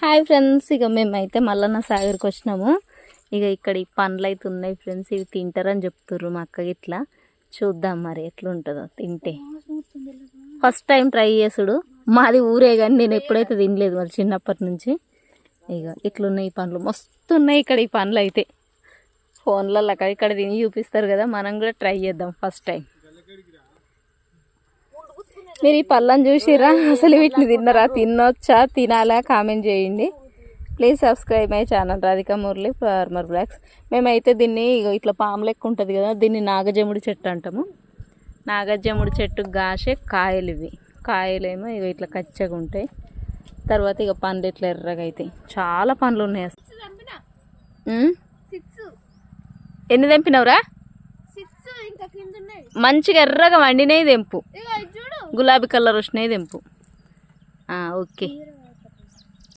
Hi friends, ఇక మేమైతే మల్లన్న సాగర్కి వచ్చినాము. ఇక ఇక్కడ ఈ పండ్లు అయితే ఉన్నాయి ఫ్రెండ్స్. ఇవి తింటారని చెప్తుర్రు మా అక్కకి. ఇట్లా చూద్దాం మరి ఎట్లుంటుందో తింటే. ఫస్ట్ టైం ట్రై చేసుడు. మాది ఊరే కానీ నేను ఎప్పుడైతే తినలేదు మరి చిన్నప్పటి నుంచి. ఇక ఇట్లున్నాయి ఈ పండ్లు, మస్తు ఉన్నాయి ఇక్కడ ఈ పండ్లు అయితే. ఫోన్లలో ఇక్కడ తిని చూపిస్తారు కదా, మనం కూడా ట్రై చేద్దాం ఫస్ట్ టైం. మీరు ఈ పళ్ళని చూసిరా? అసలు వీటిని తిన్నరా? తినొచ్చా? తినాలా? కామెంట్ చేయండి. Please subscribe my channel Radhika Murali farmer blogs. మేమైతే దీన్ని ఇట్లా పాము లెక్క ఉంటుంది కదా, దీన్ని నాగజముడి చెట్టు అంటాము. నాగజముడి చెట్టుకు కాసే కాయలు ఇవి. కాయలేమో ఇక ఇట్లా కచ్చగా ఉంటాయి. తర్వాత ఇక పండ్లు ఇట్లా ఎర్రగా అవుతాయి. చాలా పండ్లు ఉన్నాయి అసలు. ఎన్ని తెంపినవురా? మంచిగా ఎర్రగా వండినవి తెంపు, గులాబీ కలర్ వచ్చినాయి తెంపు. ఓకే.